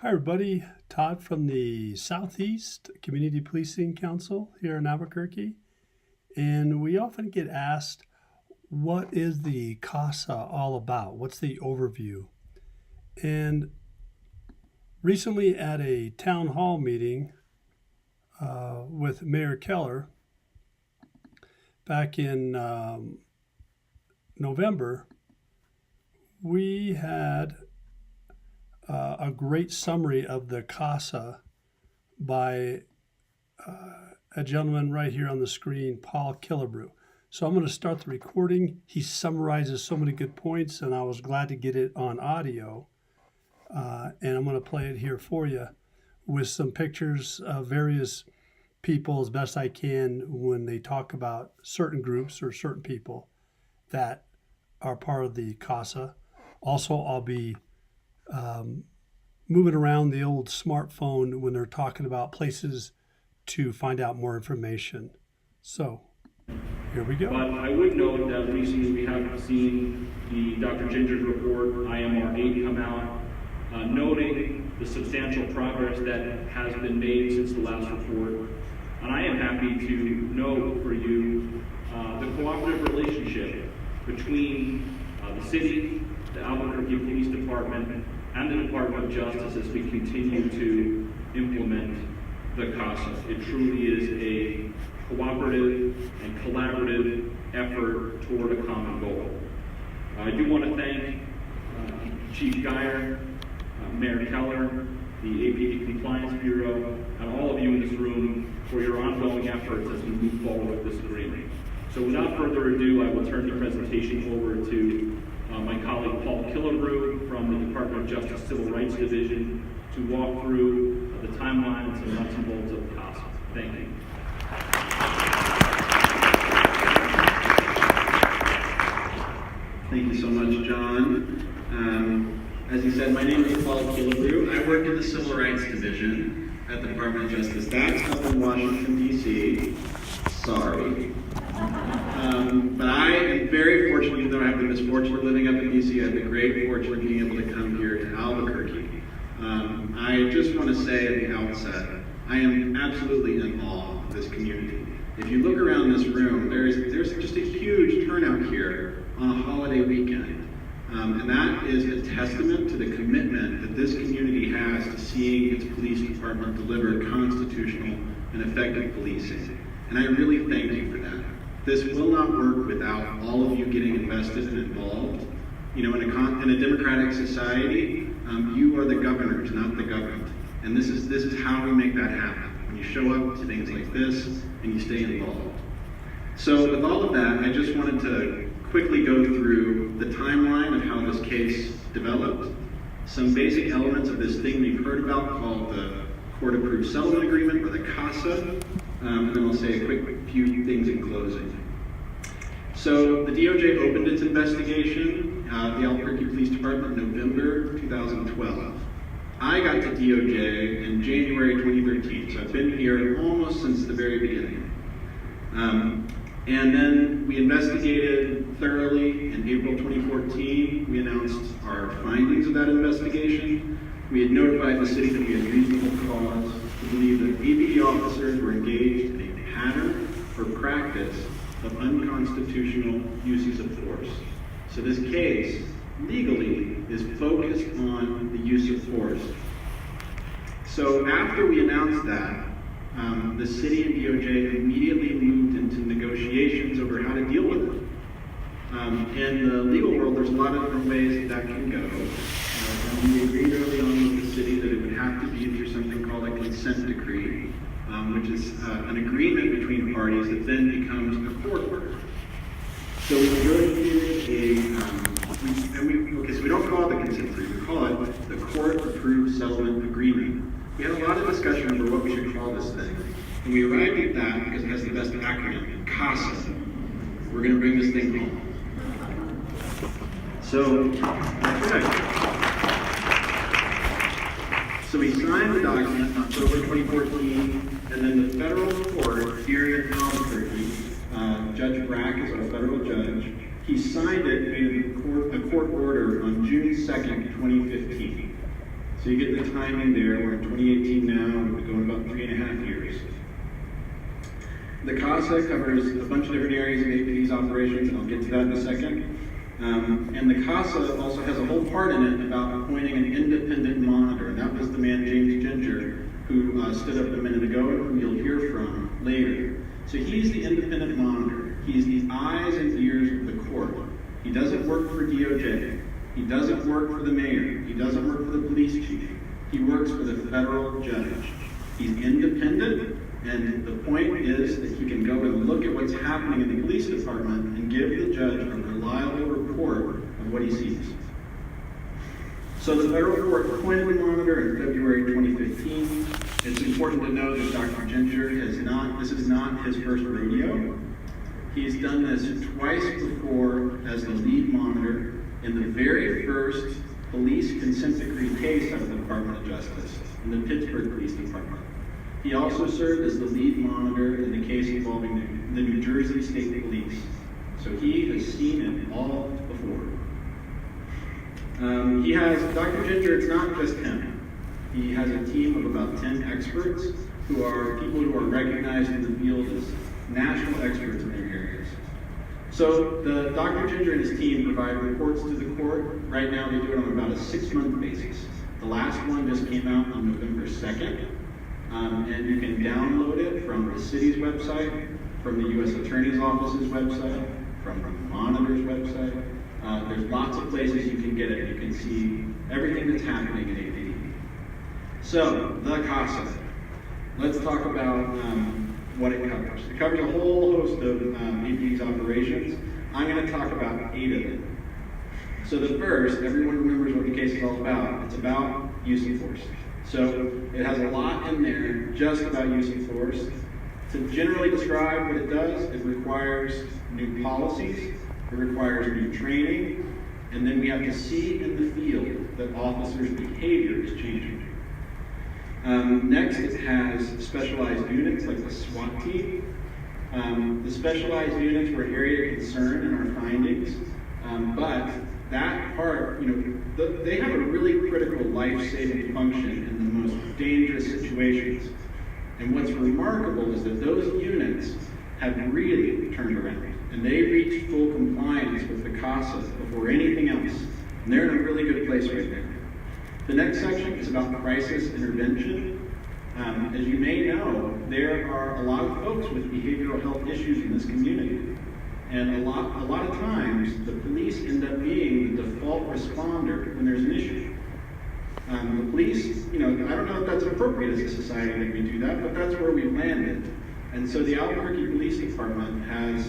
Hi, everybody. Todd from the Southeast Community Policing Council here in Albuquerque. And we often get asked, what is the CASA all about? What's the overview? And recently at a town hall meeting with Mayor Keller back in November, we had a great summary of the CASA by a gentleman right here on the screen, Paul Killebrew. So I'm going to start the recording. He summarizes so many good points, and I was glad to get it on audio. And I'm going to play it here for you with some pictures of various people as best I can when they talk about certain groups or certain people that are part of the CASA. Also, I'll be moving around the old smartphone when they're talking about places to find out more information. So, here we go. But I would note that recently we have seen the Dr. Ginger's report, IMR 8, come out, noting the substantial progress that has been made since the last report. And I am happy to note for you the cooperative relationship between the city, the Albuquerque Police Department, and the Department of Justice as we continue to implement the CASA. It truly is a cooperative and collaborative effort toward a common goal. I do want to thank Chief Geyer, Mayor Keller, the ABQ Compliance Bureau, and all of you in this room for your ongoing efforts as we move forward with this agreement. So without further ado, I will turn the presentation over to my colleague Paul Killebrew from the Department of Justice Civil Rights Division to walk through the timelines and nuts and bolts of the CASA. Thank you. Thank you so much, John. As you said, my name is Paul Killebrew. I work in the Civil Rights Division at the Department of Justice. That's up in Washington, D.C. Sorry. But I am very fortunate, even though I have the misfortune of living up in D.C., I have the great fortune of being able to come here to Albuquerque. I just want to say at the outset, I am absolutely in awe of this community. If you look around this room, there's just a huge turnout here on a holiday weekend. And that is a testament to the commitment that this community has to seeing its police department deliver constitutional and effective policing. And I really thank you for that. This will not work without all of you getting invested and involved. You know, in a democratic society, you are the governors, not the governed. And this is how we make that happen. When you show up to things like this and you stay involved. So with all of that, I just wanted to quickly go through the timeline of how this case developed, some basic elements of this thing we've heard about called the Court-Approved Settlement Agreement, or the CASA, and then I'll say a quick few things in closing. So the DOJ opened its investigation, the Albuquerque Police Department, in November 2012. I got to DOJ in January 2013, so I've been here almost since the very beginning. And then we investigated thoroughly in April 2014. We announced our findings of that investigation. We had notified the city that we had reasonable cause to believe that ABQ officers were engaged in a pattern or practice of unconstitutional uses of force. So this case, legally, is focused on the use of force. So after we announced that, the city and DOJ immediately moved into negotiations over how to deal with it. In the legal world, there's a lot of different ways that can go. And we agreed early on with the city that it would have to be through something called a consent decree, which is an agreement between parties that then becomes a court order. So we negotiated so we don't call it the consent decree, we call it the Court-Approved Settlement Agreement. We had a lot of discussion over what we should call this thing. And we arrived at that because it has the best acronym, CASA. We're going to bring this thing home. So, that's right. So we signed the document in October 2014, and then the federal court here in Albuquerque, Judge Brack is our federal judge, he signed it in a court order on June 2nd, 2015. So you get the timing there. We're in 2018 now, and we're going about 3.5 years. The CASA covers a bunch of different areas of ABQ's operations, and I'll get to that in a second. And the CASA also has a whole part in it about appointing an independent monitor, and that was the man, James Ginger, who stood up a minute ago and who you'll hear from later. So he's the independent monitor. He's the eyes and ears of the court. He doesn't work for DOJ. He doesn't work for the mayor. He doesn't work for the police chief. He works for the federal judge. He's independent, and the point is that he can go and look at what's happening in the police department and give the judge a reliable report of what he sees. So the federal court appointed the monitor in February 2015. It's important to know that Dr. Ginger this is not his first rodeo. He's done this twice before as the lead monitor in the very first police consent decree case out of the Department of Justice, in the Pittsburgh Police Department. He also served as the lead monitor in the case involving the New Jersey State Police. So he has seen it all before. Dr. Ginger, it's not just him. He has a team of about 10 experts who are people who are recognized in the field as national experts in their areas. So the Dr. Ginger and his team provide reports to the court. Right now they do it on about a 6-month basis. The last one just came out on November 2nd. And you can download it from the city's website, from the U.S. Attorney's Office's website, from the Monitor's website. There's lots of places you can get it. You can see everything that's happening in ABQ. So, the CASA. Let's talk about what it covers. It covers a whole host of ABQ's operations. I'm going to talk about 8 of them. So the first, everyone remembers what the case is all about. It's about use of force. So it has a lot in there just about use of force. To generally describe what it does, it requires new policies, it requires new training, and then we have to see in the field that officers' behavior is changing. Next, it has specialized units like the SWAT team. The specialized units were an area of concern in our findings, but that part, they have a really critical life-saving function in the most dangerous situations. And what's remarkable is that those units have really turned around, and they reached full compliance with the CASA before anything else. And they're in a really good place right now. The next section is about crisis intervention. As you may know, there are a lot of folks with behavioral health issues in this community. And a lot of times, the police end up being the default responder when there's an issue. The police, I don't know if that's appropriate as a society that we do that, but that's where we've landed. And so the Albuquerque Police Department has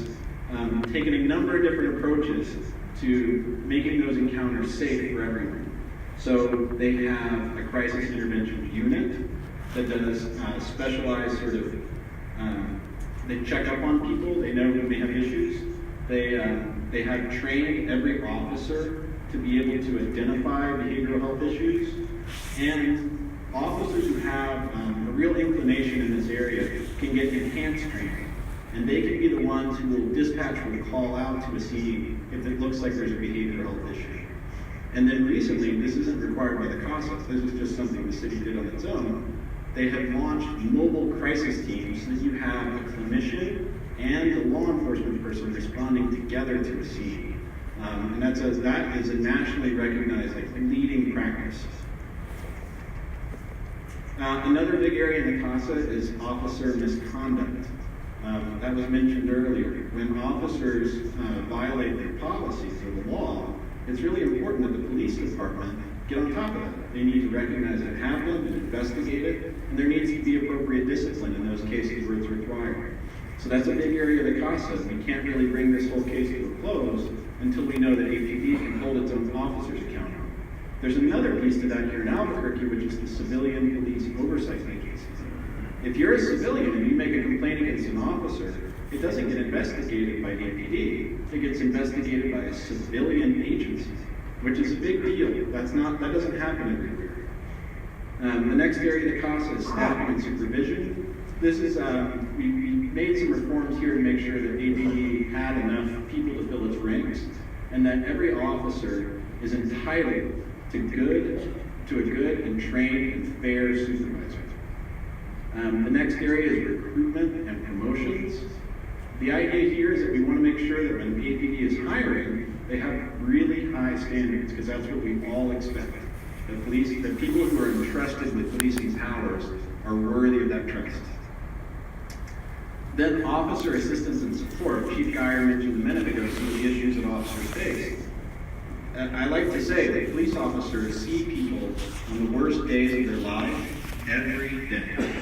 taken a number of different approaches to making those encounters safe for everyone. So they have a crisis intervention unit that does specialized they check up on people, they know when they have issues. They have trained every officer to be able to identify behavioral health issues. And officers who have a real inclination in this area can get enhanced training. And they can be the ones who will dispatch or call out to a scene if it looks like there's a behavioral health issue. And then recently, this isn't required by the CASA, this is just something the city did on its own. They have launched mobile crisis teams so that you have a clinician and a law enforcement person responding together to a scene. And that is a nationally recognized leading practice. Another big area in the CASA is officer misconduct. That was mentioned earlier. When officers violate their policies or the law, it's really important that the police department get on top of it. They need to recognize it happened and investigate it, and there needs to be appropriate discipline in those cases where it's required. So that's a big area of the CASA. We can't really bring this whole case to a close until we know that APD can hold its own officers accountable. There's another piece to that here in Albuquerque, which is the Civilian Police Oversight Agency. If you're a civilian and you make a complaint against an officer, it doesn't get investigated by APD. It gets investigated by a civilian agency, which is a big deal. That doesn't happen everywhere. The next area of the CASA is staffing and supervision. This is we made some reforms here to make sure that APD had enough people to fill its ranks, and that every officer is entitled to good, to a good and trained and fair supervisor. The next area is recruitment and promotions. The idea here is that we want to make sure that when APD is hiring, they have really high standards, because that's what we all expect. The people who are entrusted with policing powers are worthy of that trust. Then officer assistance and support. Chief Geyer mentioned a minute ago some of the issues that officers face. I like to say that police officers see people on the worst days of their lives every day.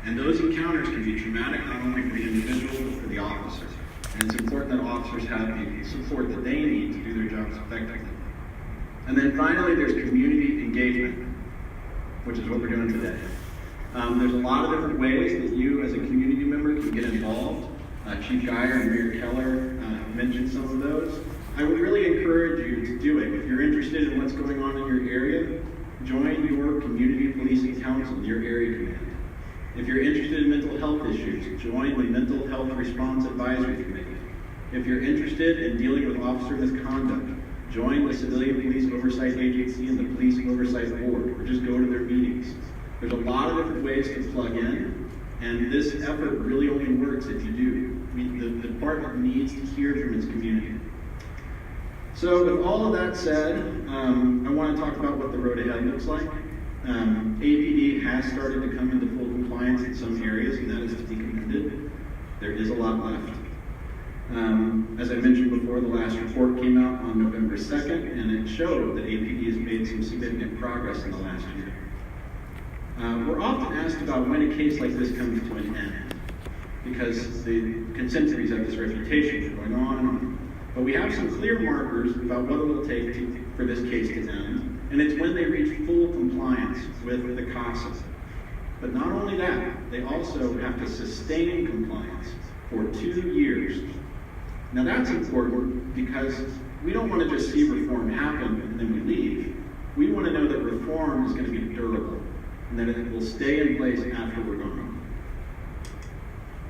And those encounters can be traumatic not only for the individual, but for the officer. And it's important that officers have the support that they need to do their jobs effectively. And then finally, there's community engagement, which is what we're doing today. There's a lot of different ways that you as a community member can get involved. Chief Geyer and Mayor Keller mentioned some of those. I would really encourage you to do it. If you're interested in what's going on in your area, join your community policing council, your area command. If you're interested in mental health issues, join the Mental Health Response Advisory Committee. If you're interested in dealing with officer misconduct, join the Civilian Police Oversight Agency and the Police Oversight Board, or just go to their meetings. There's a lot of different ways to plug in, and this effort really only works if you do. The department needs to hear from its community. So with all of that said, I want to talk about what the road ahead looks like. APD has started to come into full compliance in some areas, and that is to be commended. There is a lot left. As I mentioned before, the last report came out on November 2nd, and it showed that APD has made some significant progress in the last year. We're often asked about when a case like this comes to an end, because the consent decrees have this reputation for going on and on. But we have some clear markers about what it will take for this case to end, and it's when they reach full compliance with the CASA. But not only that, they also have to sustain compliance for 2 years. Now that's important because we don't want to just see reform happen and then we leave. We want to know that reform is going to be durable and that it will stay in place after we're gone.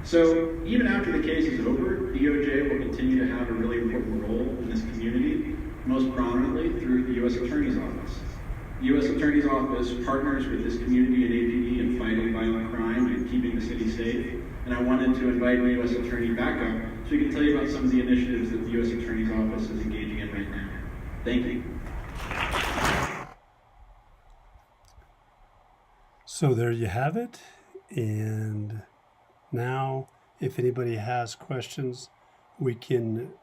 So even after the case is over, DOJ will continue to have a really important role in this community, most prominently through the U.S. Attorney's Office. The U.S. Attorney's Office partners with this community and APD in fighting violent crime and keeping the city safe. And I wanted to invite the U.S. Attorney back up so he can tell you about some of the initiatives that the U.S. Attorney's Office is engaging in right now. Thank you. So there you have it. And now, if anybody has questions, we can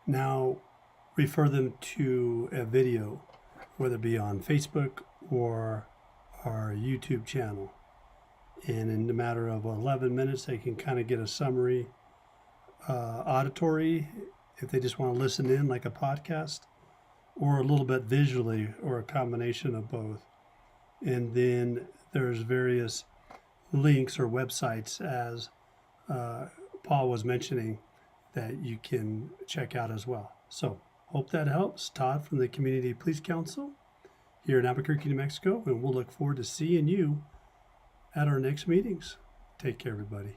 now refer them to a video, whether it be on Facebook or our YouTube channel. And in a matter of 11 minutes, they can kind of get a summary auditory if they just want to listen in like a podcast, or a little bit visually, or a combination of both. And then there's various links or websites, as Paul was mentioning, that you can check out as well. So hope that helps. Todd from the Community Police Council here in Albuquerque, New Mexico, and we'll look forward to seeing you at our next meetings. Take care, everybody.